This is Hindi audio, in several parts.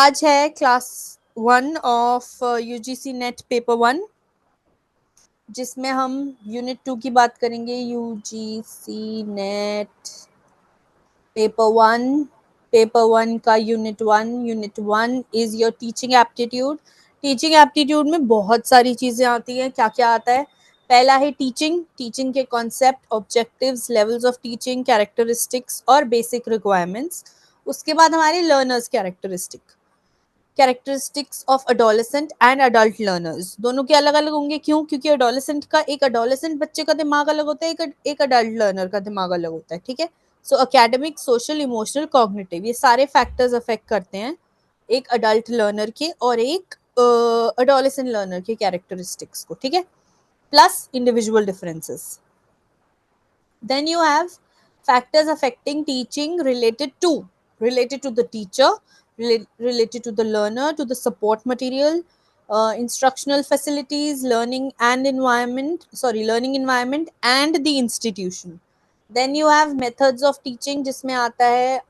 आज है class 1 of UGC net paper 1, जिसमें हम यूनिट 2 की बात करेंगे। यूजीसी नेट पेपर 1 का unit 1 is your teaching aptitude. Teaching aptitude में बहुत सारी चीजें आती हैं। क्या क्या आता है? पहला है टीचिंग के concept, objectives, levels of teaching, characteristics और बेसिक रिक्वायरमेंट्स। उसके बाद हमारे learners characteristics of adolescent and adult learners. दोनों के अलग अलग होंगे। क्यों? क्योंकि एक अडोलेसेंट बच्चे का दिमाग अलग होता है, एक अडल्ट लर्नर का दिमाग अलग होता है। ठीक है। सो एकेडमिक, सोशल, इमोशनल, कॉग्निटिव, ये सारे फैक्टर्स अफेक्ट करते हैं एक अडल्ट लर्नर के और एक अडोलेसेंट लर्नर के कैरेक्टरिस्टिक्स को। ठीक है। Plus individual differences. Then you have factors affecting teaching related to the teacher, related to the learner, to the support material, instructional facilities, learning environment and the institution. Then you have methods of teaching, जिसमें आता है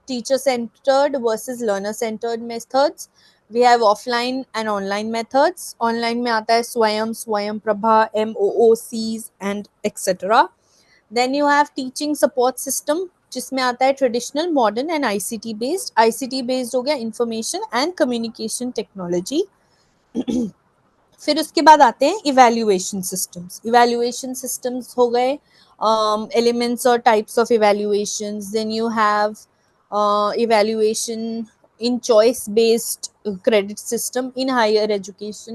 teacher centered versus learner centered methods. We have offline and online methods. Online में आता है स्वयं Prabha, MOOCs and etc. Then you have teaching support system, जिसमें आता है traditional, modern and ICT based हो गया, इंफॉर्मेशन एंड कम्युनिकेशन टेक्नोलॉजी। फिर उसके बाद आते हैं इवैल्यूएशन सिस्टम्स हो गए, एलिमेंट्स और types of evaluations. Then you have evaluation in choice based credit system in higher education.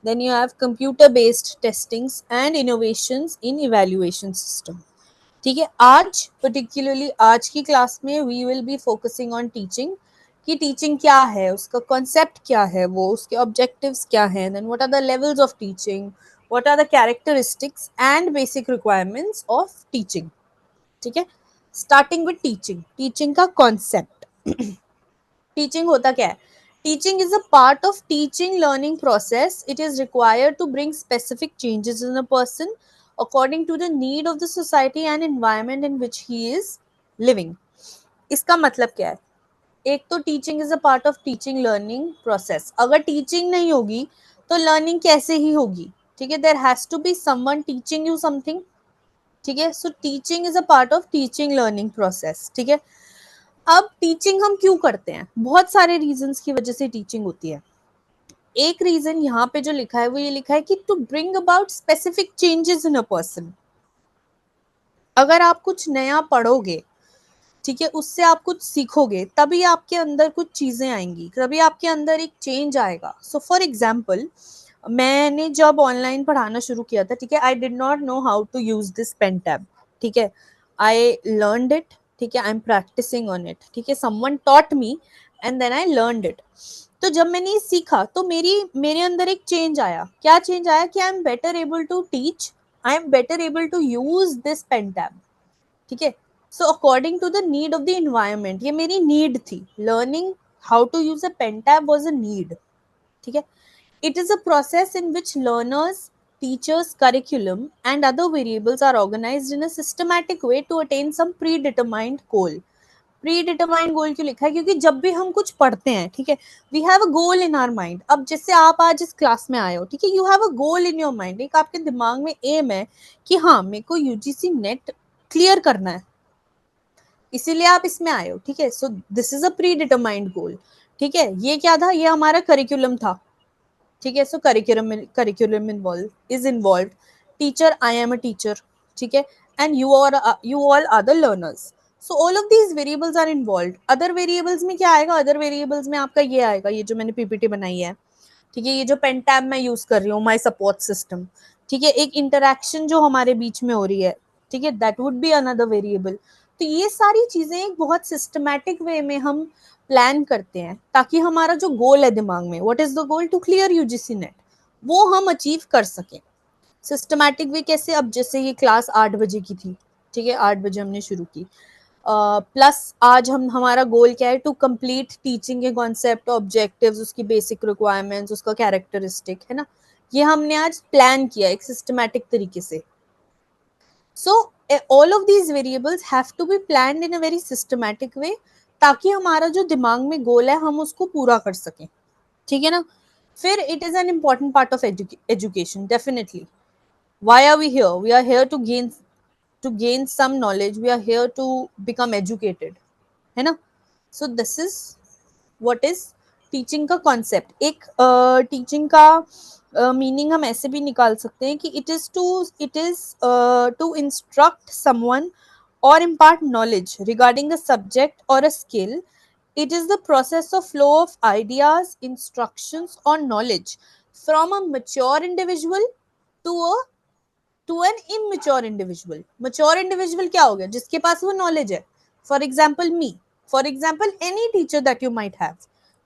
Then you have computer based testings and innovations in evaluation system. ठीक है। आज की क्लास में we will be focusing on teaching, कि टीचिंग क्या है, उसका कॉन्सेप्ट क्या है, वो उसके ऑब्जेक्टिव्स क्या हैं, then what are the levels of teaching, what are the characteristics and basic requirements of teaching. ठीक है। स्टार्टिंग विद टीचिंग का कॉन्सेप्ट। टीचिंग होता क्या है? Teaching is a part of teaching learning process. It is required to bring specific changes in a person according to the need of the society and environment in which he is living. इसका मतलब क्या है? एक तो teaching is a part of teaching learning process. अगर टीचिंग नहीं होगी तो लर्निंग कैसे ही होगी? ठीक है। There has to be someone teaching you something. ठीक है। So teaching is a part of teaching learning process. ठीक है। अब टीचिंग हम क्यों करते हैं? बहुत सारे रीजंस की वजह से टीचिंग होती है। एक रीजन यहाँ पे जो लिखा है वो ये लिखा है कि to bring about specific changes in a person. अगर आप कुछ नया पढ़ोगे, ठीक है, उससे आप कुछ सीखोगे, तभी आपके अंदर कुछ चीजें आएंगी, तभी आपके अंदर एक चेंज आएगा। सो फॉर एग्जाम्पल, मैंने जब ऑनलाइन पढ़ाना शुरू किया था, ठीक है, I did not know how to use this pen tab. ठीक है। I learned it. ठीक है। I am practising on it. ठीक है। Someone taught me and then I learned it. तो जब मैंने ये सीखा तो मेरे अंदर एक चेंज आया। क्या चेंज आया? कि I am better able to teach, I am better able to use this pen tab. ठीक है। So according to the need of the environment, ये मेरी नीड थी। Learning how to use a pen tab was a need. ठीक है। It is a process in which learners, teachers, curriculum and other variables are organized in a systematic way to attain some predetermined goal. Predetermined goal क्यों लिखा है? क्योंकि जब भी हम कुछ पढ़ते हैं, ठीक है, we have a goal in our mind. अब जैसे आप आज इस क्लास में आए हो, ठीक है, you have a goal in your mind. एक आपके दिमाग में एम है कि हाँ, मेरे को यूजीसी नेट क्लियर करना है, इसीलिए आप इसमें आए हो। ठीक है। So this is a predetermined goal. ठीक है। ये क्या था? ये हमारा करिकुलम था। ठीक है। So curriculum involve teacher, I am a teacher. ठीक है। And you all are the learners. So all of these variables are involve. Other variables में क्या आएगा? अदर वेरिएबल्स में आपका ये आएगा, ये जो मैंने पीपीटी बनाई है। ठीक है। ये जो पेन टैब मैं यूज कर रही हूँ, माई सपोर्ट सिस्टम। ठीक है। एक इंटरेक्शन जो हमारे बीच में हो रही है, ठीक है, that would be another variable. तो ये सारी चीजें एक बहुत सिस्टमैटिक वे में हम प्लान करते हैं, ताकि हमारा जो गोल है दिमाग में, what is the goal? To clear UGC NET, वो हम अचीव कर सकें। सिस्टमैटिक वे कैसे? अब जैसे ये क्लास 8 बजे की थी, ठीक है, 8 बजे हमने शुरू की। प्लस आज हमारा गोल क्या है? टू कंप्लीट टीचिंग के कॉन्सेप्ट, ऑब्जेक्टिव्स, उसकी बेसिक रिक्वायरमेंट्स, उसका कैरेक्टरिस्टिक, है ना, ये हमने आज प्लान किया एक सिस्टमैटिक तरीके से। So all of these variables have to be planned in a very systematic way ताकि हमारा जो दिमाग में गोल है हम उसको पूरा कर सकें, ठीक है ना। फिर it is an important part of education definitely. Why are we here? We are here to gain some knowledge. We are here to become educated, है ना. So this is what is teaching का कॉन्सेप्ट. एक टीचिंग का मीनिंग हम ऐसे भी निकाल सकते हैं कि it is to instruct someone or impart knowledge regarding the subject or a skill. It is the process of flow of ideas, instructions, or knowledge from a mature individual to a to an immature individual. Mature individual क्या हो गया? जिसके पास वो नॉलेज है. For example me, for example any teacher that you might have,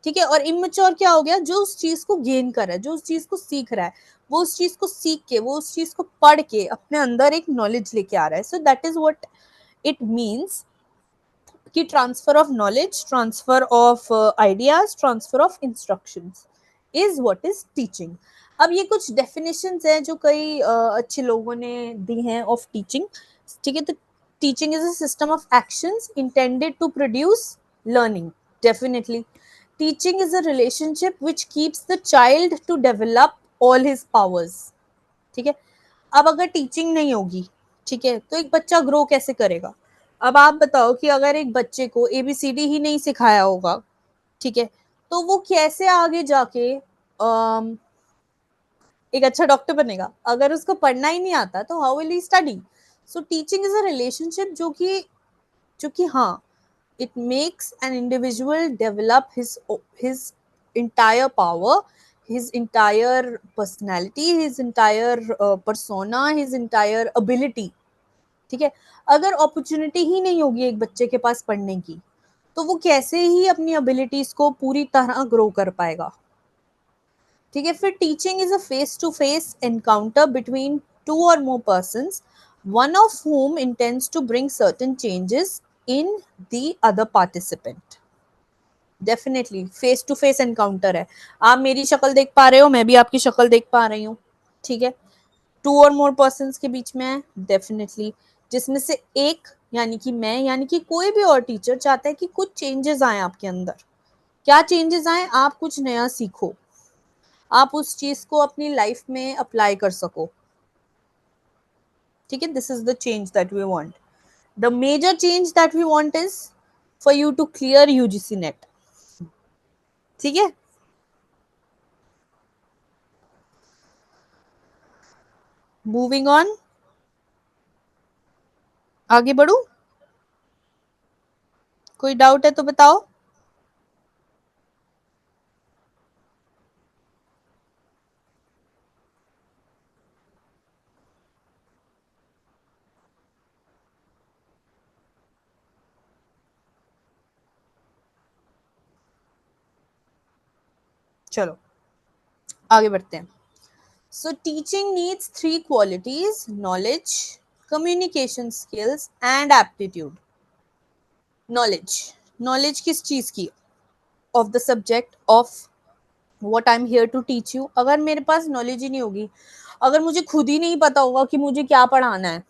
ठीक है. और इमेच्योर क्या हो गया? जो उस चीज को गेन कर रहा है, जो उस चीज को सीख रहा है, वो उस चीज को सीख के, वो उस चीज को पढ़ के अपने अंदर एक नॉलेज लेके आ रहा है. So that is what it means कि transfer of knowledge, transfer of ideas, transfer of instructions is what is teaching. अब ये कुछ डेफिनेशंस हैं जो कई अच्छे लोगों ने दी हैं ऑफ टीचिंग, ठीक है. तो teaching is a system of actions intended to produce learning. Definitely teaching is a relationship which keeps the child to develop all his powers, ठीक है. अब अगर टीचिंग नहीं होगी, ठीक है, तो एक बच्चा ग्रो कैसे करेगा? अब आप बताओ कि अगर एक बच्चे को एबीसीडी ही नहीं सिखाया होगा, ठीक है, तो वो कैसे आगे जाके एक अच्छा डॉक्टर बनेगा? अगर उसको पढ़ना ही नहीं आता तो how will he study? So teaching is a relationship जो कि हाँ, it makes an individual develop his entire power, his entire personality, his entire persona, his entire ability, ठीक है. अगर अपॉर्चुनिटी ही नहीं होगी एक बच्चे के पास पढ़ने की, तो वो कैसे ही अपनी एबिलिटीज को पूरी तरह ग्रो कर पाएगा, ठीक है. फिर teaching is a face to face encounter between two और more persons, one of whom intends to bring certain changes in the other participant. Definitely face to face encounter है. आप मेरी शक्ल देख पा रहे हो, मैं भी आपकी शक्ल देख पा रही हूँ, ठीक है. टू और मोर पर्सन के बीच में है डेफिनेटली, जिसमें से एक यानी कि मैं, यानी कि कोई भी और टीचर चाहता है कि कुछ चेंजेस आए आपके अंदर. क्या चेंजेस आए? आप कुछ नया सीखो, आप उस चीज को अपनी लाइफ में अप्लाई कर सको, ठीक है. This is the change that we want. The major change that we want is for you to clear UGC NET, ठीक है. मूविंग ऑन, आगे बढ़ू? कोई डाउट है तो बताओ. चलो आगे बढ़ते हैं. So teaching needs three qualities: knowledge, communication skills and aptitude. Knowledge, knowledge किस चीज की? Of the subject of what I am here to teach you. अगर मेरे पास नॉलेज ही नहीं होगी, अगर मुझे खुद ही नहीं पता होगा कि मुझे क्या पढ़ाना है,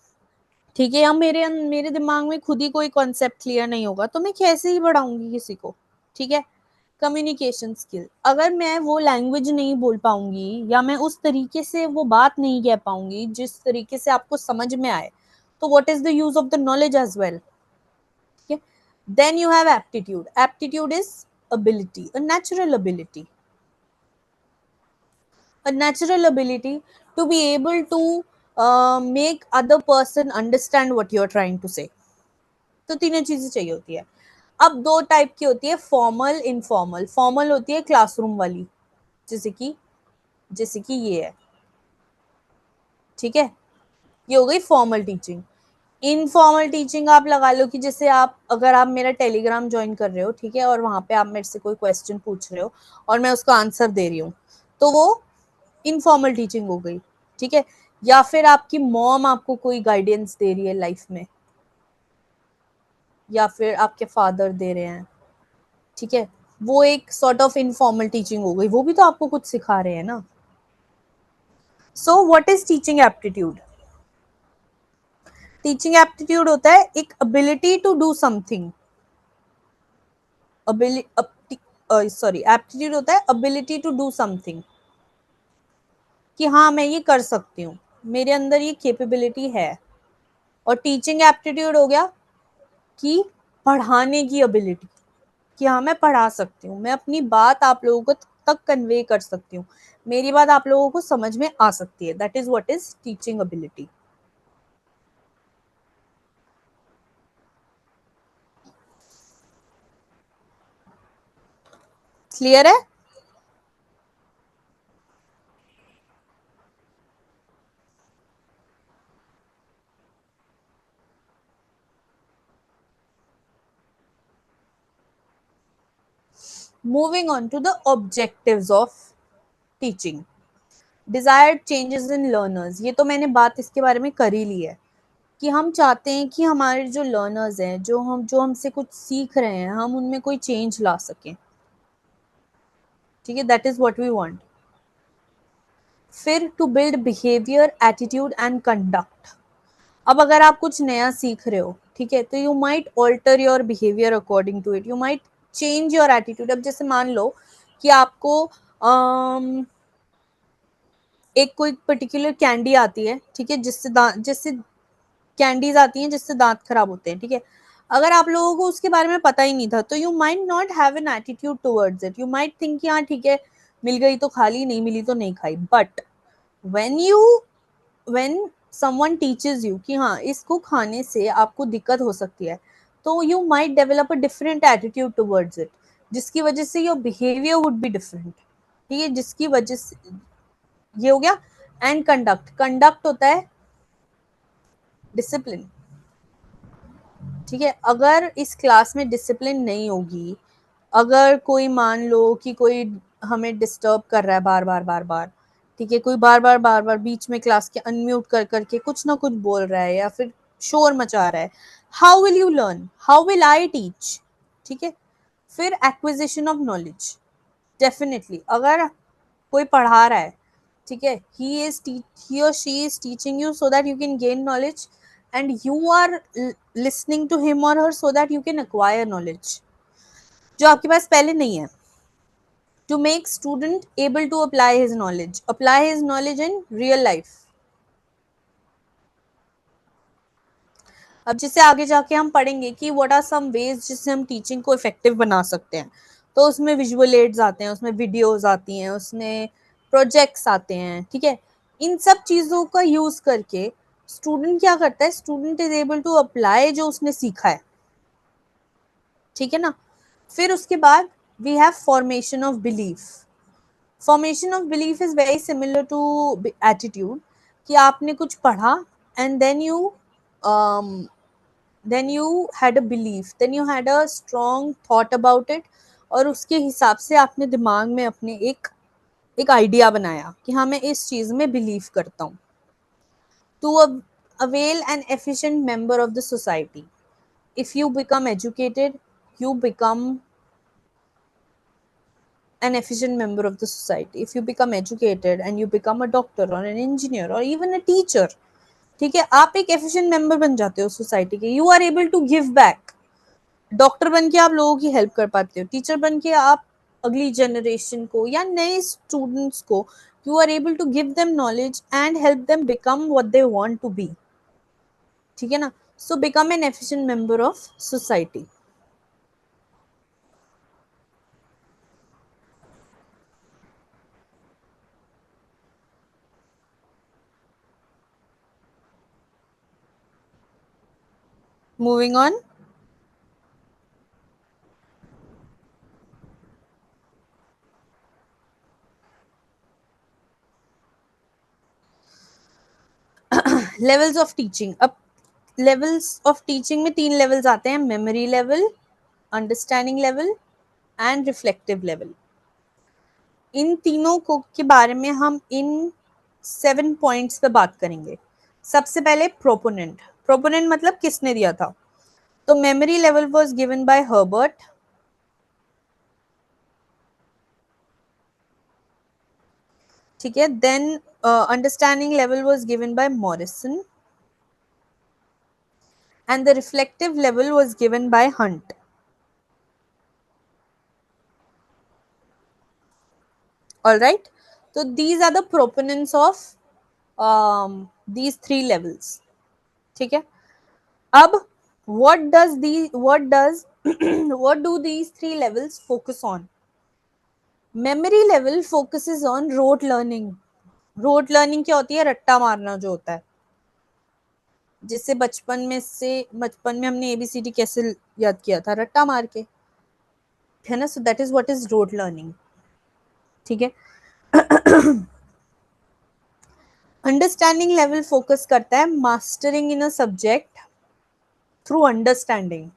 ठीक है, या मेरे दिमाग में खुद ही कोई कॉन्सेप्ट क्लियर नहीं होगा, तो मैं कैसे ही पढ़ाऊंगी किसी को, ठीक है. कम्युनिकेशन स्किल, अगर मैं वो लैंग्वेज नहीं बोल पाऊंगी या मैं उस तरीके से वो बात नहीं कह पाऊंगी जिस तरीके से आपको समझ में आए, तो what is the use of the knowledge as well, ठीक है. Then you have aptitude. Aptitude is ability, a natural ability, a natural ability to be able to make other person understand what you're trying to say. तो तीनों चीजें चाहिए होती है. अब दो टाइप की होती है, फॉर्मल, इनफॉर्मल. फॉर्मल होती है क्लासरूम वाली, जैसे कि ये है, ठीक है, ये हो गई फॉर्मल टीचिंग. इनफॉर्मल टीचिंग आप लगा लो कि जैसे अगर आप मेरा टेलीग्राम ज्वाइन कर रहे हो, ठीक है, और वहां पे आप मेरे से कोई क्वेश्चन पूछ रहे हो और मैं उसका आंसर दे रही हूँ, तो वो इनफॉर्मल टीचिंग हो गई, ठीक है. या फिर आपकी मॉम आपको कोई गाइडेंस दे रही है लाइफ में, या फिर आपके फादर दे रहे हैं, ठीक है, वो एक सॉर्ट ऑफ इनफॉर्मल टीचिंग हो गई, वो भी तो आपको कुछ सिखा रहे हैं ना. So what is teaching aptitude? Teaching aptitude होता है एक ability to do something, aptitude होता है अबिलिटी टू डू समथिंग, कि हाँ मैं ये कर सकती हूँ, मेरे अंदर ये कैपेबिलिटी है। और टीचिंग एप्टीट्यूड हो गया कि पढ़ाने की एबिलिटी, कि हाँ मैं पढ़ा सकती हूँ, मैं अपनी बात आप लोगों को तक कन्वे कर सकती हूँ, मेरी बात आप लोगों को समझ में आ सकती है। That is what is teaching ability. Clear है? Moving on to the objectives of teaching. Desired changes in learners, ये तो मैंने बात इसके बारे में कर ही ली है, कि हम चाहते हैं कि हमारे जो लर्नर्स हैं, जो हमसे कुछ सीख रहे हैं, हम उनमें कोई चेंज ला सकें। ठीक है, that is what we want. फिर to build behaviour, attitude and conduct. अब अगर आप कुछ नया सीख रहे हो, ठीक है, तो you might alter your behaviour according to it, you might change your attitude. अब जैसे मान लो कि आपको एक कोई पर्टिकुलर कैंडी आती है, ठीक है, जिससे कैंडीज आती हैं जिससे दांत खराब होते हैं, ठीक है। अगर आप लोगों को उसके बारे में पता ही नहीं था, तो you might not have an attitude towards it, you might think कि हाँ ठीक है, मिल गई तो खा ली, नहीं मिली तो नहीं खाई। But when you when someone teaches you कि हाँ इसको खाने से आपको दिक्कत हो सकती है, तो you might develop a different attitude towards it, जिसकी वजह से your behaviour would be different. ठीक है, जिसकी वजह से ये हो गया। एंड कंडक्ट, कंडक्ट होता है डिसिप्लिन। ठीक है, अगर इस क्लास में डिसिप्लिन नहीं होगी, अगर कोई मान लो कि कोई हमें डिस्टर्ब कर रहा है बार बार बार बार, ठीक है, कोई बार बार बीच में क्लास के अनम्यूट कर करके कुछ ना कुछ बोल रहा है या फिर शोर मचा रहा है, how will you learn, how will I teach? ठीक है। फिर एक्विजिशन ऑफ नॉलेज, डेफिनेटली अगर कोई पढ़ा रहा है, ठीक है, he or she is teaching you so that you can gain knowledge, and you are listening to him or her so that you can acquire knowledge जो आपके पास पहले नहीं है। To make student able to apply his knowledge in real life। अब जिससे आगे जाके हम पढ़ेंगे कि व्हाट आर सम वेज जिससे हम टीचिंग को इफेक्टिव बना सकते हैं, तो उसमें विजुअल एड्स आते हैं, उसमें वीडियोस आती हैं, उसमें प्रोजेक्ट्स आते हैं। ठीक है, इन सब चीजों का यूज करके स्टूडेंट क्या करता है, student is able to apply जो उसने सीखा है। ठीक है ना। फिर उसके बाद we have formation of belief. Formation of belief is very similar to attitude, कि आपने कुछ पढ़ा and then you had a belief, then you had a strong thought about it, और उसके हिसाब से आपने दिमाग में अपने एक आइडिया बनाया कि हाँ मैं इस चीज में बिलीव करता हूँ। To avail an efficient member of the society. If you become educated, you become an efficient member of the society. If you become educated and you become a doctor or an engineer or even a teacher, ठीक है, आप एक एफिशिएंट मेंबर बन जाते हो सोसाइटी के। You are able to give back. Doctor बन के आप लोगों की हेल्प कर पाते हो, टीचर बन के आप अगली जनरेशन को या नए स्टूडेंट्स को you are able to give them knowledge and help them become what they want to be. ठीक है ना। So become an efficient member of society. Moving on. Levels of teaching. अब लेवल्स ऑफ टीचिंग में तीन लेवल्स आते हैं, memory level, understanding level and reflective level. इन तीनों को के बारे में हम इन 7 पॉइंट्स पे बात करेंगे। सबसे पहले प्रोपोनेंट। प्रोपोनेंट मतलब किसने दिया था, तो memory level was given by Herbart. ठीक है, then understanding level was given by Morrison and the reflective level was given by Hunt. All right, तो these are the proponents of these three levels. ठीक है, अब what does what do these three levels focus on? Memory level focuses on rote learning. rote learning क्या होती है? रट्टा मारना जो होता है, जिससे बचपन में हमने एबीसीडी कैसे याद किया था? रट्टा मार के, है ना? सो that is what is rote learning. ठीक है. अंडरस्टैंडिंग लेवल फोकस करता है mastering in a subject through understanding.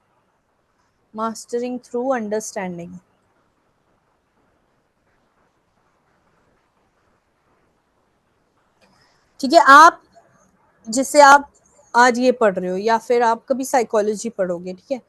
Mastering through understanding. ठीक है, आप जिससे आप आज ये पढ़ रहे हो या फिर आप कभी साइकोलॉजी पढ़ोगे, ठीक है,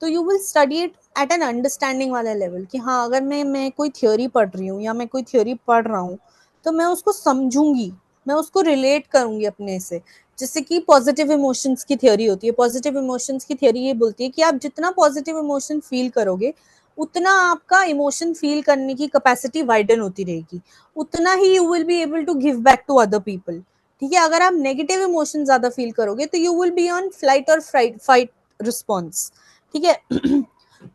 तो you will study it at an understanding वाला लेवल कि हाँ, अगर मैं कोई थ्योरी पढ़ रही हूँ या मैं कोई थ्योरी पढ़ रहा हूँ, तो मैं उसको समझूंगी, मैं उसको रिलेट करूंगी अपने से. जैसे कि पॉजिटिव इमोशंस की थ्योरी होती है. पॉजिटिव इमोशंस की थ्योरी ये बोलती है कि आप जितना पॉजिटिव इमोशन फील करोगे, उतना आपका इमोशन फील करने की कैपेसिटी वाइडन होती रहेगी, उतना ही you will be able to give back to other people. ठीक है, अगर आप नेगेटिव इमोशन ज्यादा फील करोगे तो you will B on flight और फाइट रिस्पॉन्स. ठीक है.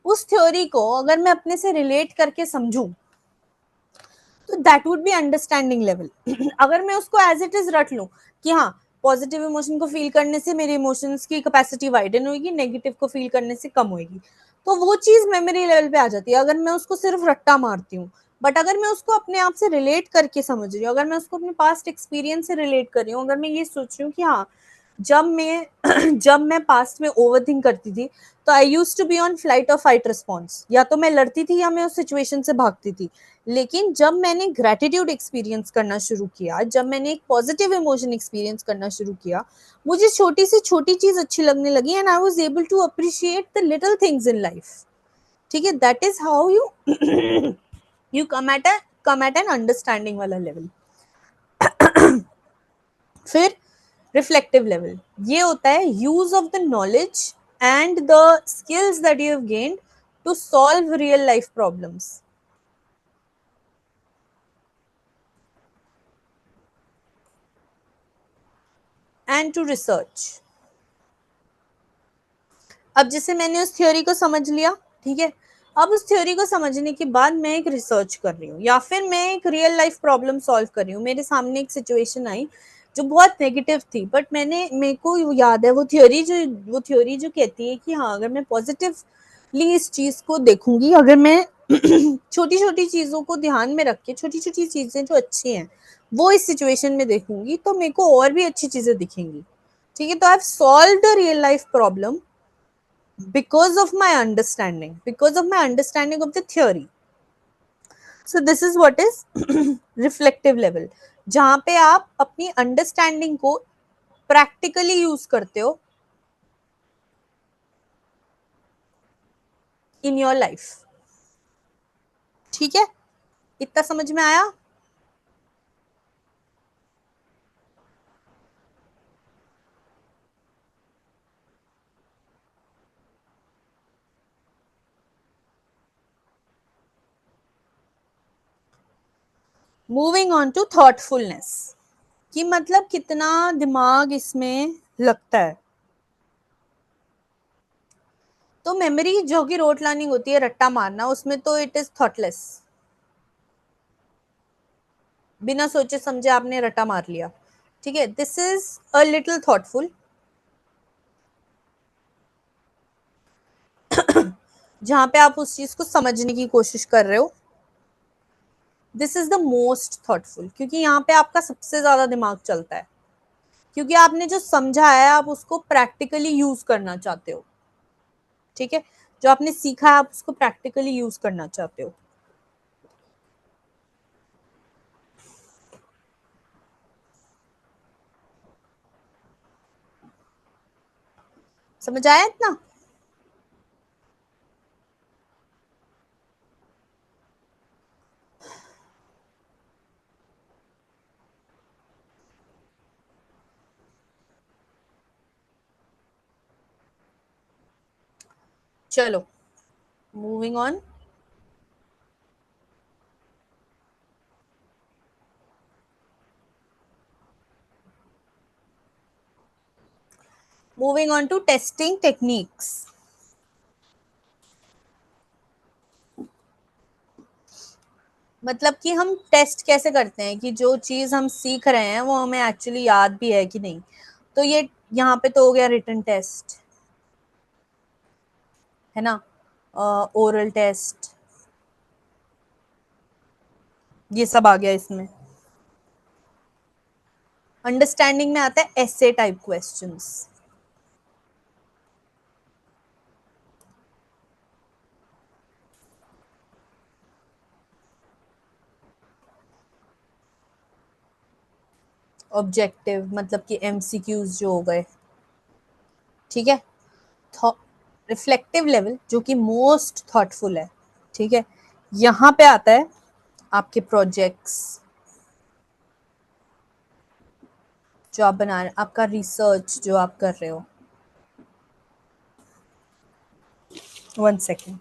उस थ्योरी को अगर मैं अपने से रिलेट करके समझूं, तो that would be understanding level. अगर मैं उसको एज इट इज रट लूं कि हाँ, पॉजिटिव इमोशन को फील करने से मेरे इमोशंस की कैपेसिटी वाइडन होगी, नेगेटिव को फील करने से कम होगी, तो वो चीज मेमोरी लेवल पे आ जाती है. अगर मैं उसको सिर्फ रट्टा मारती हूँ, बट अगर मैं उसको अपने आप से रिलेट करके समझ रही हूँ, अगर मैं उसको अपने पास्ट एक्सपीरियंस से रिलेट कर रही हूँ, अगर मैं ये सोच रही हूँ कि हाँ, जब मैं जब मैं पास्ट में ओवर थिंक करती थी, तो I use to be on flight और फाइट रिस्पॉन्स. या तो मैं लड़ती थी या मैं उस सिचुएशन से भागती थी. लेकिन जब मैंने ग्रेटिट्यूड एक्सपीरियंस करना शुरू किया, जब मैंने एक पॉजिटिव इमोशन एक्सपीरियंस करना शुरू किया, मुझे छोटी से छोटी चीज अच्छी लगने लगी and I was able to appreciate the little things in life. ठीक है, that is how you you come at an understanding वाला लेवल. फिर रिफ्लेक्टिव लेवल, ये होता है use of the knowledge and the skills that you have gained to solve real life problems and to research. अब जैसे मैंने उस थ्योरी को समझ लिया, ठीक है, अब उस थ्योरी को समझने के बाद मैं एक रिसर्च कर रही हूँ या फिर मैं एक रियल लाइफ प्रॉब्लम सॉल्व कर रही हूँ. मेरे सामने एक सिचुएशन आई जो बहुत नेगेटिव थी, बट मेरे को याद है वो थ्योरी जो कहती है कि हाँ, अगर मैं पॉजिटिवली इस चीज को देखूंगी, अगर मैं छोटी छोटी चीजों को ध्यान में रख के, छोटी छोटी चीजें जो अच्छी हैं वो इस सिचुएशन में देखूंगी, तो मेरे को और भी अच्छी चीजें दिखेंगी. ठीक है, तो I have solved the real life problem because of my understanding of the theory. So this is what is reflective level, जहां पे आप अपनी अंडरस्टैंडिंग को प्रैक्टिकली यूज करते हो इन योर लाइफ. ठीक है, इतना समझ में आया? मूविंग ऑन टू थॉटफुलनेस, कि मतलब कितना दिमाग इसमें लगता है. तो मेमोरी जो कि रोट लर्निंग होती है, रट्टा मारना, उसमें तो इट इज थॉटलेस. बिना सोचे समझे आपने रट्टा मार लिया. ठीक है, this is a little thoughtful, जहां पे आप उस चीज को समझने की कोशिश कर रहे हो. This is the most thoughtful, क्योंकि यहाँ पे आपका सबसे ज्यादा दिमाग चलता है, क्योंकि आपने जो समझा है आप उसको प्रैक्टिकली यूज करना चाहते हो. ठीक है, जो आपने सीखा है आप उसको प्रैक्टिकली यूज करना चाहते हो. समझ आया इतना? चलो, moving on. Moving on to testing techniques. मतलब कि हम टेस्ट कैसे करते हैं कि जो चीज हम सीख रहे हैं वो हमें एक्चुअली याद भी है कि नहीं. तो ये यहाँ पे तो हो गया रिटन टेस्ट, है ना, ओरल टेस्ट, ये सब आ गया इसमें. अंडरस्टैंडिंग में आता है ऐसे टाइप क्वेश्चंस. ऑब्जेक्टिव मतलब कि एमसीक्यूज जो हो गए. ठीक है. रिफ्लेक्टिव लेवल जो कि मोस्ट थॉटफुल है. ठीक है. यहाँ पे आता है आपके प्रोजेक्ट्स जो आप बना रहे हैं, आपका रिसर्च जो आप कर रहे हो. 1 सेकेंड.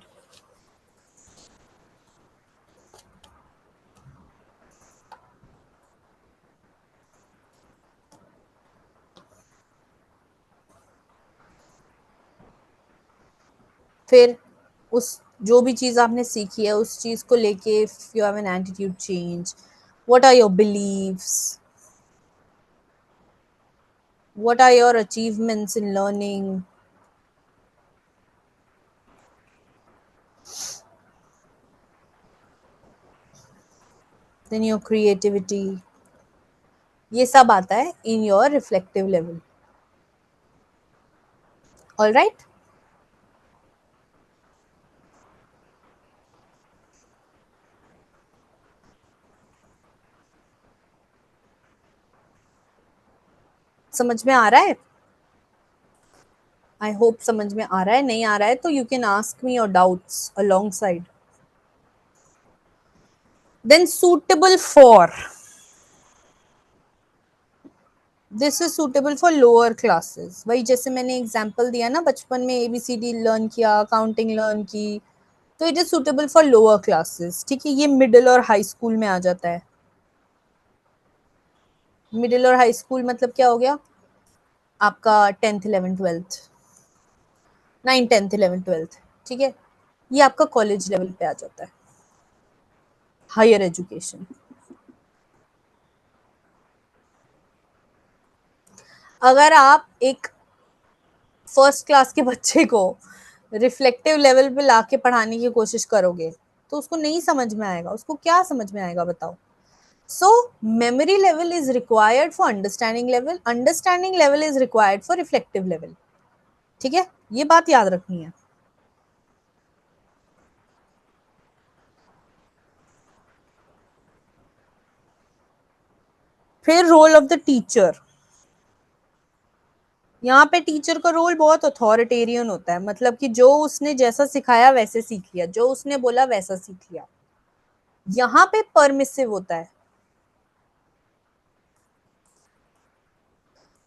फिर उस जो भी चीज आपने सीखी है उस चीज को लेके if you have an attitude change, what are your believes, what are your achievements in learning, then your creativity, ये सब आता है in your reflective level. Alright. समझ में आ रहा है? आई होप समझ में आ रहा है. नहीं आ रहा है तो you can ask me your doubts alongside. Then suitable for, this is suitable for lower classes. वही जैसे मैंने एग्जांपल दिया ना, बचपन में एबीसीडी लर्न किया, काउंटिंग लर्न की, तो it is suitable for lower classes. ठीक है. ये मिडिल और हाई स्कूल में आ जाता है. मिडिल और हाई स्कूल मतलब क्या हो गया आपका 10th 11th 12th, 9th 10th 11th 12th. ठीक है. ये आपका कॉलेज लेवल पे आ जाता है, हायर एजुकेशन. अगर आप एक फर्स्ट क्लास के बच्चे को रिफ्लेक्टिव लेवल पे लाके पढ़ाने की कोशिश करोगे तो उसको नहीं समझ में आएगा. उसको क्या समझ में आएगा बताओ. So memory level is required for understanding level, understanding level is required for reflective level. ठीक है. ये बात याद रखनी है. फिर रोल ऑफ द टीचर. यहाँ पे टीचर का रोल बहुत अथॉरिटेरियन होता है. मतलब कि जो उसने जैसा सिखाया वैसे सीख लिया, जो उसने बोला वैसा सीख लिया. यहाँ पे परमिसिव होता है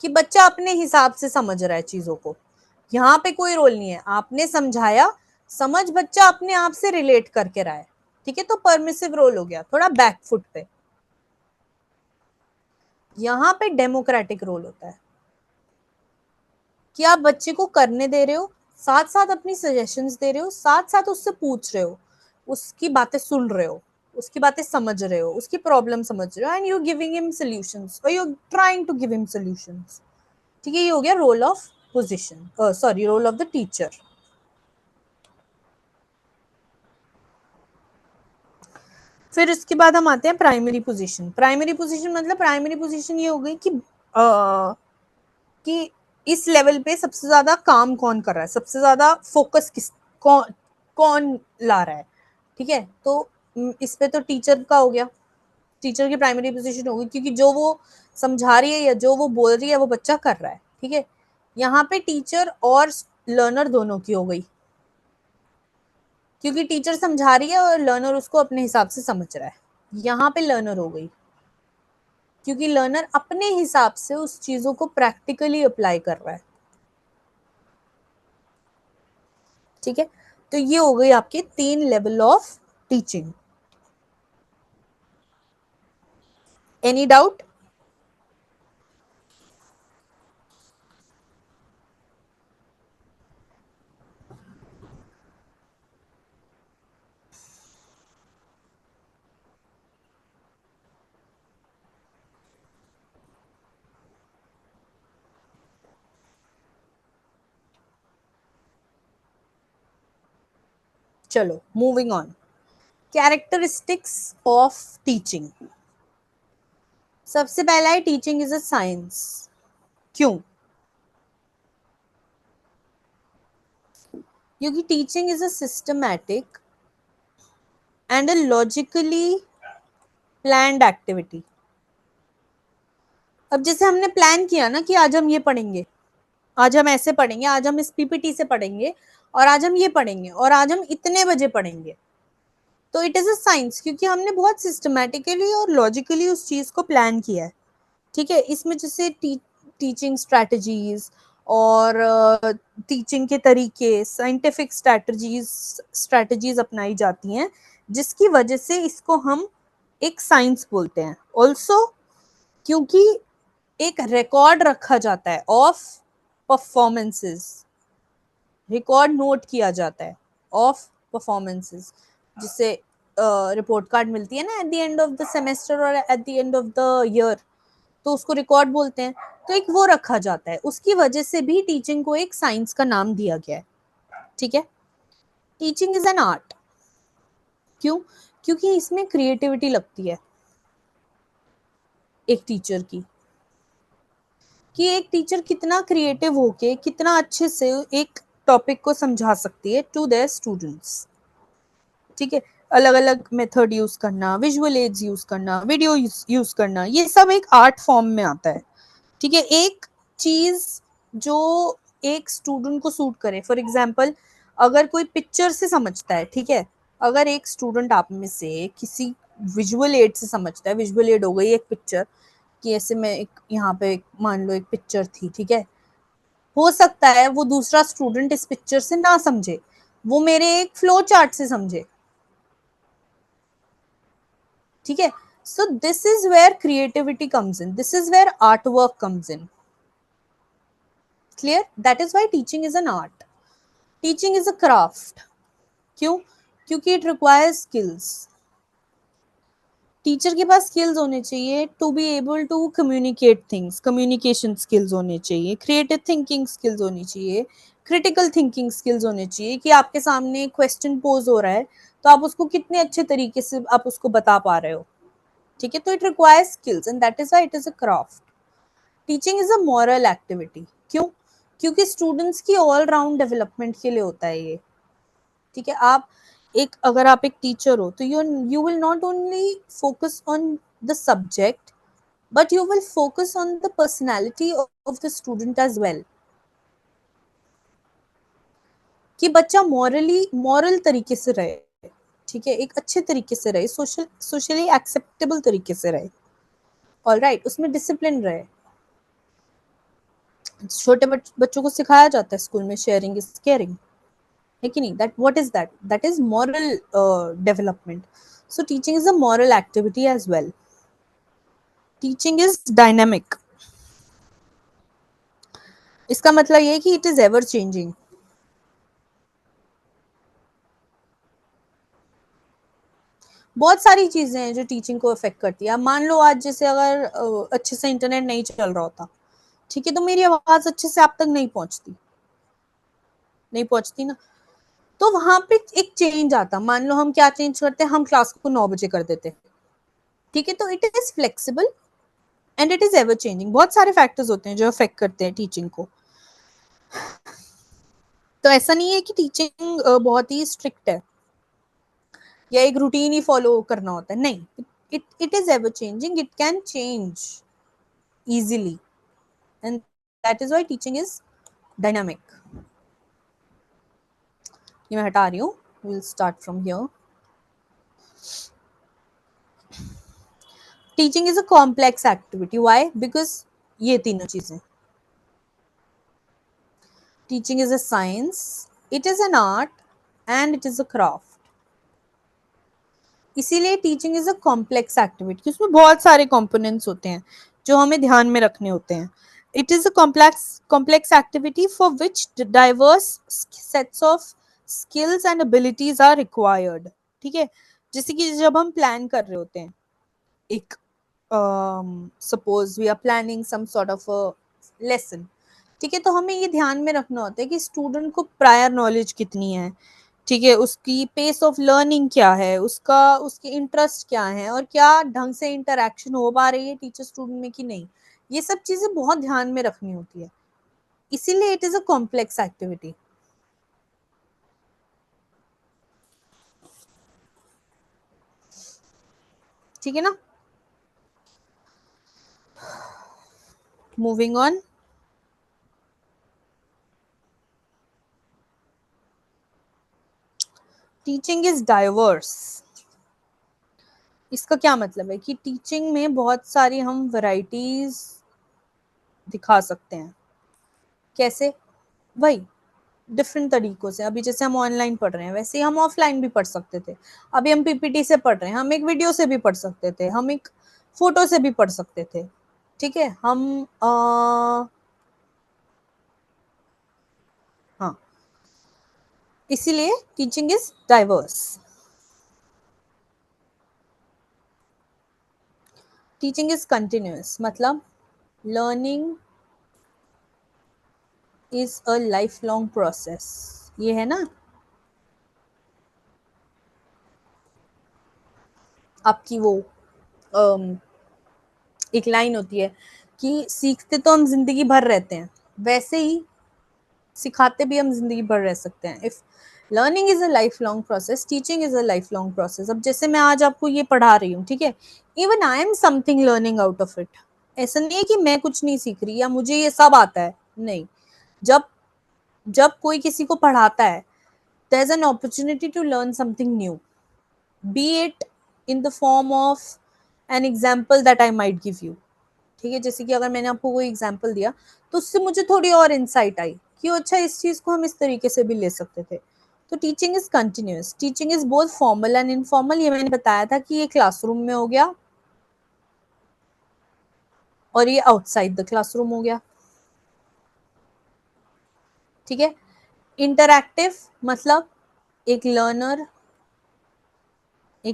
कि बच्चा अपने हिसाब से समझ रहा है चीजों को. यहाँ पे कोई रोल नहीं है. आपने समझाया, समझ बच्चा अपने आप से रिलेट करके रहा है. ठीक है. तो परमिसिव रोल हो गया, थोड़ा बैकफुट पे. यहाँ पे डेमोक्रेटिक रोल होता है कि आप बच्चे को करने दे रहे हो, साथ साथ अपनी सजेशंस दे रहे हो, साथ साथ उससे पूछ रहे हो, उसकी बातें सुन रहे हो, उसकी बातें समझ रहे हो, उसकी प्रॉब्लम समझ रहे हो, and you giving him solutions और you trying to give him solutions. ठीक है. ये हो गया role of position, sorry, role of the teacher. फिर इसके बाद हम आते हैं प्राइमरी पोजीशन. प्राइमरी पोजीशन मतलब प्राइमरी पोजीशन ये हो गई कि इस लेवल पे सबसे ज्यादा काम कौन कर रहा है, सबसे ज्यादा फोकस किस कौन कौन ला रहा है. ठीक है. तो इस पे तो टीचर का हो गया. टीचर की प्राइमरी पोजीशन होगी क्योंकि जो वो समझा रही है या जो वो बोल रही है वो बच्चा कर रहा है. ठीक है. यहाँ पे टीचर और लर्नर दोनों की हो गई क्योंकि टीचर समझा रही है और लर्नर उसको अपने हिसाब से समझ रहा है. यहाँ पे लर्नर हो गई क्योंकि लर्नर अपने हिसाब से उस चीजों को प्रैक्टिकली अप्लाई कर रहा है. ठीक है. तो ये हो गई आपके 3 level of teaching. Any doubt? चलो moving on, characteristics of teaching. सबसे पहला है टीचिंग इज अ साइंस। क्यों? क्योंकि teaching is a systematic and a logically planned activity. अब जैसे हमने प्लान किया ना कि आज हम ये पढ़ेंगे, आज हम ऐसे पढ़ेंगे, आज हम इस पीपीटी से पढ़ेंगे, और आज हम ये पढ़ेंगे, और आज हम इतने बजे पढ़ेंगे, तो इट इज अ साइंस, क्योंकि हमने बहुत सिस्टमैटिकली और लॉजिकली उस चीज को प्लान किया है। ठीक है, इसमें जैसे टीचिंग स्ट्रैटेजीज और टीचिंग के तरीके, साइंटिफिक स्ट्रैटेजीज अपनाई जाती हैं, जिसकी वजह से इसको हम एक साइंस बोलते हैं। ऑल्सो क्योंकि एक रिकॉर्ड रखा जाता है ऑफ परफॉर्मेंसेस, रिकॉर्ड नोट किया जाता है ऑफ परफॉर्मेंसेस, जिससे रिपोर्ट कार्ड मिलती है ना at the end of the semester और at the end of the year, तो उसको रिकॉर्ड बोलते हैं। तो एक वो रखा जाता है, उसकी वजह से भी टीचिंग को एक साइंस का नाम दिया गया है। ठीक है, टीचिंग इज एन आर्ट। क्यों? क्योंकि इसमें क्रिएटिविटी लगती है एक टीचर की, कि एक टीचर कितना क्रिएटिव होके कितना अच्छे से एक टॉपिक को समझा सकती है टू देयर स्टूडेंट्स। ठीक है, अलग अलग मेथड यूज करना, विजुअल एड्स यूज करना, वीडियो यूज करना, ये सब एक आर्ट फॉर्म में आता है। ठीक है, एक चीज जो एक स्टूडेंट को सूट करे, फॉर एग्जाम्पल अगर कोई पिक्चर से समझता है, ठीक है, अगर एक स्टूडेंट आप में से किसी विजुअल एड से समझता है, विजुअल एड हो गई एक पिक्चर, कि ऐसे में एक यहाँ पे मान लो एक पिक्चर थी, ठीक है, हो सकता है वो दूसरा स्टूडेंट इस पिक्चर से ना समझे, वो मेरे एक फ्लो चार्ट से समझे। ठीक है, so this is where creativity comes in, this is where artwork comes in. Clear? That is why teaching is an art, teaching is a craft. क्यों? क्योंकि it requires skills, टीचर के पास स्किल्स होने चाहिए to be able to communicate things, communication skills होने चाहिए, क्रिएटिव थिंकिंग स्किल्स होनी चाहिए, क्रिटिकल थिंकिंग स्किल्स होने चाहिए, कि आपके सामने क्वेश्चन पोज हो रहा है तो आप उसको कितने अच्छे तरीके से आप उसको बता पा रहे हो। ठीक है, तो it requires skills and that is why it is a craft. Teaching is a moral activity. क्यों? क्योंकि स्टूडेंट्स की ऑल राउंड डेवलपमेंट के लिए होता है ये। ठीक है, आप एक, अगर आप एक टीचर हो तो you will not only focus on the subject, but you will focus on the personality of the student as well, कि बच्चा मॉरल तरीके से रहे। ठीक है, एक अच्छे तरीके से रहे, सोशली एक्सेप्टेबल तरीके से रहे। ऑलराइट, उसमें डिसिप्लिन रहे। छोटे बच्चों को सिखाया जाता है स्कूल में, शेयरिंग इज केयरिंग, है कि नहीं? That what is that? That is moral development. So teaching is a moral activity as well. Teaching is dynamic. इसका मतलब ये है कि इट इज एवर चेंजिंग। बहुत सारी चीजें हैं जो टीचिंग को अफेक्ट करती है। अब मान लो आज जैसे अगर अच्छे से इंटरनेट नहीं चल रहा होता, ठीक है, तो मेरी आवाज अच्छे से आप तक नहीं पहुंचती ना, तो वहां पे एक चेंज आता। मान लो हम क्या चेंज करते हैं, हम क्लास को 9 बजे कर देते। ठीक है, तो it is flexible and it is ever changing. बहुत सारे फैक्टर्स होते हैं जो अफेक्ट करते हैं टीचिंग को। तो ऐसा नहीं है कि टीचिंग बहुत ही स्ट्रिक्ट है या एक रूटीन ही फॉलो करना होता है, नहीं। It is ever changing, it can change easily, and that is why teaching is dynamic. ये मैं हटा रही हूँ, we'll start from here. Teaching is a complex activity. Why? Because ये तीनों चीजें, teaching is a science, it is an art and it is a craft. इसीलिए teaching is a complex activity, उसमें बहुत सारे कंपोनेंट्स होते हैं जो हमें ध्यान में रखने होते हैं। It is a complex activity for which diverse sets of skills and abilities are required. ठीक है, जैसे कि जब हम प्लान कर रहे होते हैं एक, suppose we are planning some sort of lesson, ठीक है, तो हमें ये ध्यान में रखना होता है कि स्टूडेंट को प्रायर नॉलेज कितनी है। ठीक है, उसकी पेस ऑफ लर्निंग क्या है, उसका उसके इंटरेस्ट क्या है, और क्या ढंग से इंटरेक्शन हो पा रही है टीचर स्टूडेंट में कि नहीं, ये सब चीजें बहुत ध्यान में रखनी होती है, इसीलिए it is a complex activity. ठीक है ना। Moving on. Teaching is diverse. इसका क्या मतलब है कि टीचिंग में बहुत सारी हम वैरायटीज दिखा सकते हैं। कैसे? वही, डिफरेंट तरीकों से। अभी जैसे हम ऑनलाइन पढ़ रहे हैं, वैसे ही हम ऑफलाइन भी पढ़ सकते थे। अभी हम पीपीटी से पढ़ रहे हैं, हम एक वीडियो से भी पढ़ सकते थे, हम एक फोटो से भी पढ़ सकते थे। ठीक है, हम हाँ, इसीलिए teaching is diverse. Teaching is continuous, मतलब learning is a life long process. ये है ना आपकी वो अम, एक लाइन होती है कि सीखते तो हम जिंदगी भर रहते हैं, वैसे ही सिखाते भी हम जिंदगी भर रह सकते हैं। If learning is a life long process, teaching is a life long process. अब जैसे मैं आज आपको ये पढ़ा रही हूँ, ठीक है, even I am something learning out of it. ऐसा नहीं है कि मैं कुछ नहीं सीख रही या मुझे ये सब आता है, नहीं। जब जब कोई किसी को पढ़ाता है, there is an opportunity to learn something new, be it in the form of an example that I might give you. ठीक है, जैसे कि अगर मैंने आपको कोई एग्जाम्पल दिया, तो उससे मुझे थोड़ी और इंसाइट आई कि अच्छा, इस चीज को हम इस तरीके से भी ले सकते थे। तो teaching is continuous, teaching is both formal and informal. ये मैंने बताया था कि ये क्लासरूम में हो गया और ये आउटसाइड द क्लासरूम हो गया। ठीक है, इंटरैक्टिव मतलब एक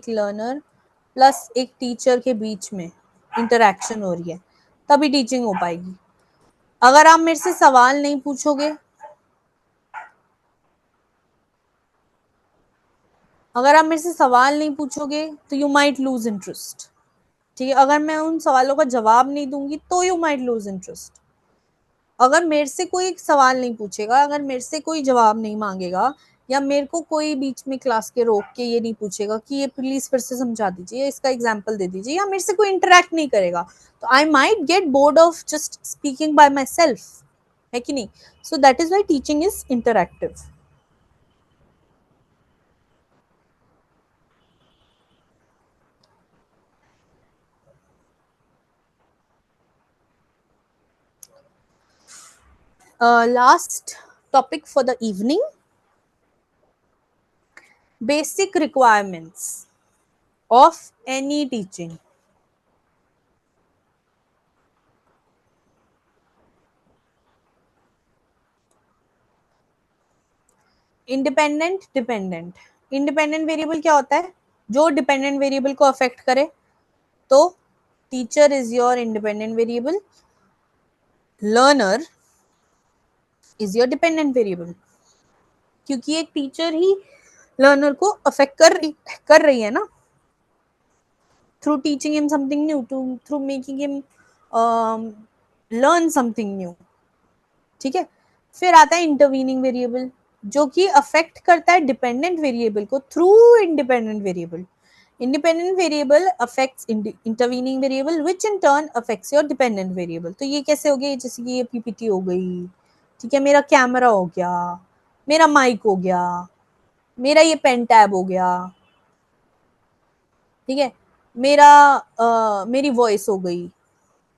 लर्नर प्लस एक टीचर के बीच में इंटरैक्शन हो रही है, तभी टीचिंग हो पाएगी। अगर आप मेरे से सवाल नहीं पूछोगे, तो यू माइट लूज इंटरेस्ट। ठीक है, अगर मैं उन सवालों का जवाब नहीं दूंगी तो यू माइट लूज इंटरेस्ट। अगर मेरे से कोई सवाल नहीं पूछेगा, अगर मेरे से कोई जवाब नहीं मांगेगा, या मेरे को कोई बीच में क्लास के रोक के ये नहीं पूछेगा कि ये प्लीज फिर से समझा दीजिए, इसका एग्जाम्पल दे दीजिए, या मेरे से कोई इंटरेक्ट नहीं करेगा, तो I might get bored of just speaking by myself, है कि नहीं। So that is why teaching is interactive. Last topic for the evening: basic requirements of any teaching. Independent, dependent. Independent variable क्या होता है? जो डिपेंडेंट वेरिएबल को अफेक्ट करे। तो teacher is your independent variable, learner is your dependent variable, क्योंकि एक टीचर ही लर्नर को अफेक्ट कर रही है ना, through teaching him something new, to through making him learn something new. ठीक है, फिर आता है इंटरवीनिंग वेरिएबल, जो कि अफेक्ट करता है डिपेंडेंट वेरिएबल को through independent variable. Independent variable affects intervening variable, which in turn affects your dependent variable. तो ये कैसे हो गया? जैसे कि ये पीपीटी हो गई, ठीक है, मेरा कैमरा हो गया, मेरा माइक हो गया, मेरा ये पेन टैब हो गया, ठीक है, मेरा मेरी वॉइस हो गई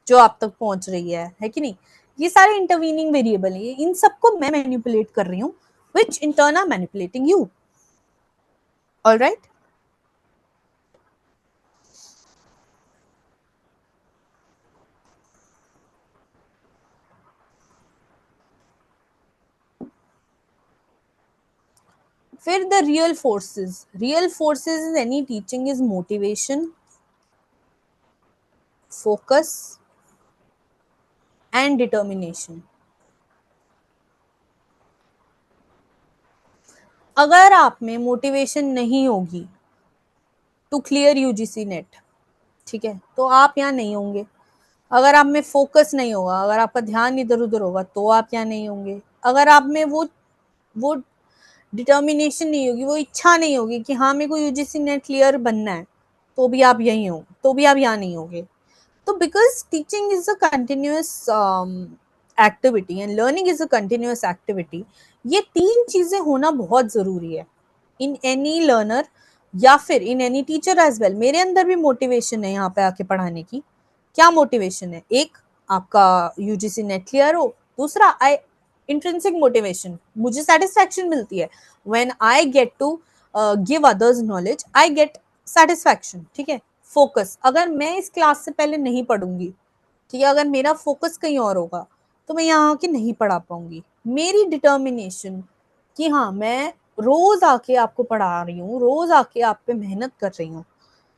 जो आप तक पहुंच रही है कि नहीं। ये सारे इंटरवीनिंग वेरिएबल है, इन सबको मैं मैनिपुलेट कर रही हूँ, which in turn are manipulating you. Alright. फिर the real forces in any teaching is motivation, focus and determination. अगर आप में मोटिवेशन नहीं होगी टू क्लियर यूजीसी नेट, ठीक है, तो आप यहाँ नहीं होंगे। अगर आप में फोकस नहीं होगा, अगर आपका ध्यान इधर उधर होगा, तो आप यहाँ नहीं होंगे। अगर आप में वो डिटर्मिनेशन नहीं होगी, वो इच्छा नहीं होगी कि हाँ मेरे को यूजीसी नेट क्लियर बनना है, तो भी आप यहीं हो, तो भी आप यहाँ नहीं होगे। तो because teaching is a continuous activity and learning is a continuous activity, ये तीन चीजें होना बहुत जरूरी है इन एनी लर्नर या फिर in any teacher as well. मेरे अंदर भी मोटिवेशन है यहाँ पे आके पढ़ाने की। क्या मोटिवेशन है? एक, आपका यूजीसी नेट क्लियर हो। दूसरा, आई इंट्रिंसिक मोटिवेशन, मुझे सेटिस्फैक्शन मिलती है when I get to give others knowledge, I get satisfaction, ठीक है। फोकस, अगर मैं इस क्लास से पहले नहीं पढ़ूंगी, ठीक है, अगर मेरा फोकस कहीं और होगा, तो मैं यहाँ आके नहीं पढ़ा पाऊंगी। मेरी डिटर्मिनेशन कि हाँ मैं रोज आके आपको पढ़ा रही हूँ, रोज आके आप पे मेहनत कर रही हूँ,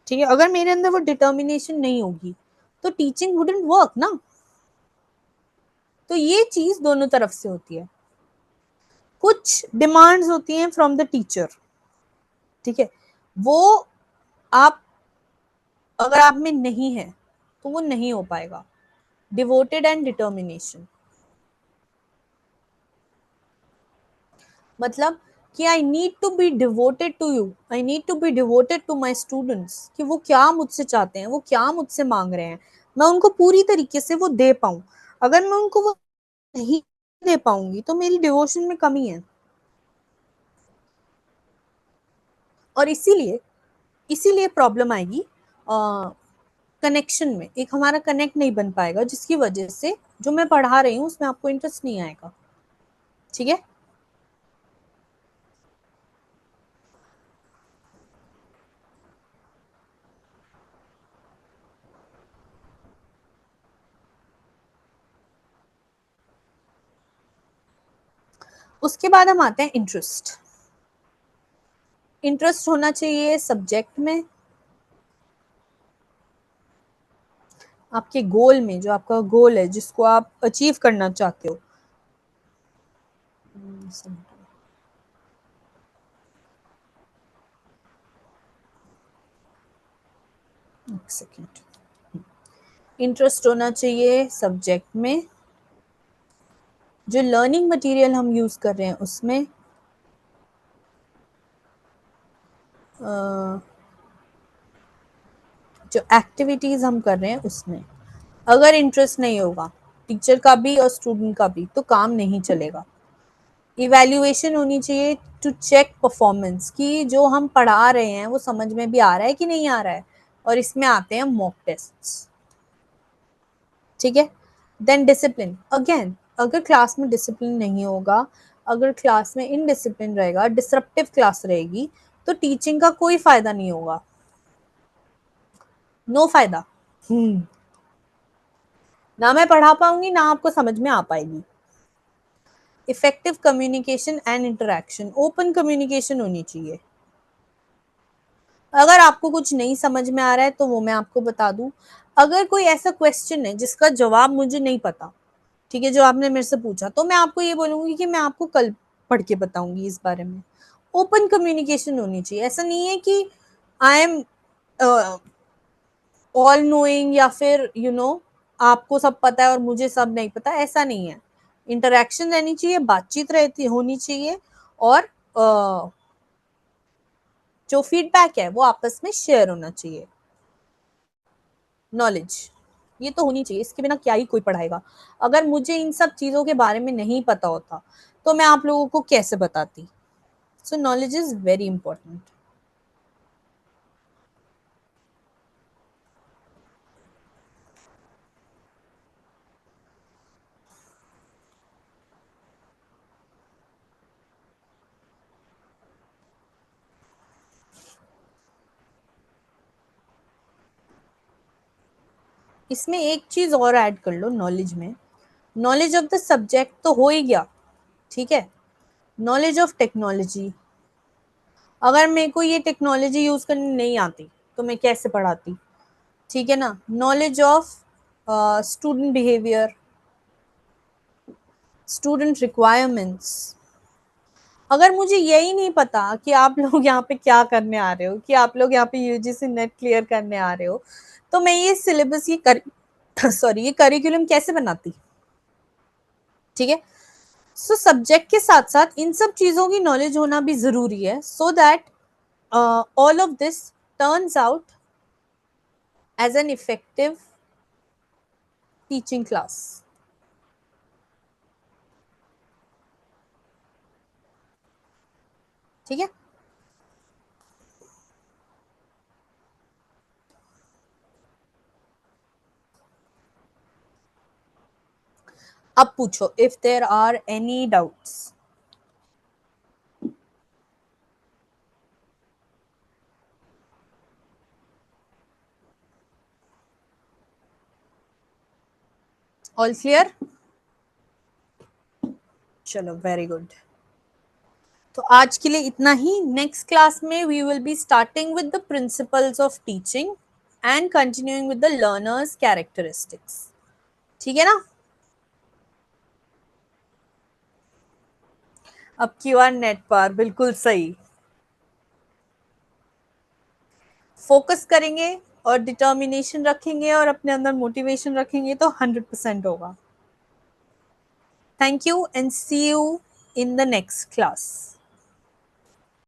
ठीक है, अगर मेरे अंदर वो डिटर्मिनेशन नहीं होगी, तो टीचिंग वुडंट वर्क ना। तो ये चीज दोनों तरफ से होती है। कुछ डिमांड्स होती हैं फ्रॉम द टीचर, ठीक है, वो आप, अगर आप में नहीं है तो वो नहीं हो पाएगा। डिवोटेड एंड डिटर्मिनेशन मतलब कि I need to be devoted to you, I need to be devoted to my students, कि वो क्या मुझसे चाहते हैं, वो क्या मुझसे मांग रहे हैं, मैं उनको पूरी तरीके से वो दे पाऊं। अगर मैं उनको वो नहीं दे पाऊंगी, तो मेरी डिवोशन में कमी है। और इसीलिए इसीलिए प्रॉब्लम आएगी कनेक्शन में, एक हमारा कनेक्ट नहीं बन पाएगा, जिसकी वजह से जो मैं पढ़ा रही हूँ उसमें आपको इंटरेस्ट नहीं आएगा, ठीक है। उसके बाद हम आते हैं इंटरेस्ट। इंटरेस्ट होना चाहिए सब्जेक्ट में, आपके गोल में, जो आपका गोल है जिसको आप अचीव करना चाहते हो। एक सेकेंड। इंटरेस्ट होना चाहिए सब्जेक्ट में, जो लर्निंग मटेरियल हम यूज कर रहे हैं उसमें, जो एक्टिविटीज हम कर रहे हैं उसमें। अगर इंटरेस्ट नहीं होगा टीचर का भी और स्टूडेंट का भी, तो काम नहीं चलेगा। इवैल्यूएशन होनी चाहिए टू चेक परफॉर्मेंस, कि जो हम पढ़ा रहे हैं वो समझ में भी आ रहा है कि नहीं आ रहा है। और इसमें आते हैं मॉक टेस्ट्स, ठीक है। देन डिसिप्लिन, अगेन अगर क्लास में डिसिप्लिन नहीं होगा, अगर क्लास में इनडिसिप्लिन रहेगा, डिसरप्टिव क्लास रहेगी, तो टीचिंग का कोई फायदा नहीं होगा, नो फायदा। ना मैं पढ़ा पाऊंगी, ना आपको समझ में आ पाएगी। Effective communication and interaction, open communication होनी चाहिए। अगर आपको कुछ नहीं समझ में आ रहा है तो वो मैं आपको बता दूं। अगर कोई ऐसा क्वेश्चन है जिसका जवाब मुझे नहीं पता, ठीक है, जो आपने मेरे से पूछा, तो मैं आपको ये बोलूंगी कि मैं आपको कल पढ़ के बताऊंगी इस बारे में। ओपन कम्युनिकेशन होनी चाहिए। ऐसा नहीं है कि आई एम ऑल नोइंग, या फिर आपको सब पता है और मुझे सब नहीं पता, ऐसा नहीं है। इंटरेक्शन रहनी चाहिए, बातचीत रहती होनी चाहिए, और जो फीडबैक है वो आपस में शेयर होना चाहिए। नॉलेज ये तो होनी चाहिए, इसके बिना क्या ही कोई पढ़ाएगा। अगर मुझे इन सब चीजों के बारे में नहीं पता होता, तो मैं आप लोगों को कैसे बताती। सो नॉलेज इज वेरी इंपॉर्टेंट। इसमें एक चीज और ऐड कर लो नॉलेज में। नॉलेज ऑफ द सब्जेक्ट तो हो ही गया, ठीक है। नॉलेज ऑफ टेक्नोलॉजी, अगर मेरे को ये टेक्नोलॉजी यूज करनी नहीं आती, तो मैं कैसे पढ़ाती, ठीक है ना। Knowledge of student behaviour, student requirements, अगर मुझे यही नहीं पता कि आप लोग यहाँ पे क्या करने आ रहे हो, कि आप लोग यहाँ पे यूजीसी नेट क्लियर करने आ रहे हो, तो मैं ये सिलेबस, ये कर सॉरी, ये करिकुलम कैसे बनाती? ठीक है। सो सब्जेक्ट के साथ साथ इन सब चीजों की नॉलेज होना भी जरूरी है, so that all of this turns out as an effective teaching class. ठीक है। अब पूछो, if there are any doubts. All clear? चलो, वेरी गुड। तो आज के लिए इतना ही। नेक्स्ट क्लास में we will be starting with the principles of teaching and continuing with the learners characteristics. ठीक है ना? अब क्यूआर नेट पर बिल्कुल सही। फोकस करेंगे और डिटर्मिनेशन रखेंगे और अपने अंदर मोटिवेशन रखेंगे तो 100% होगा। Thank you and see you in the next class.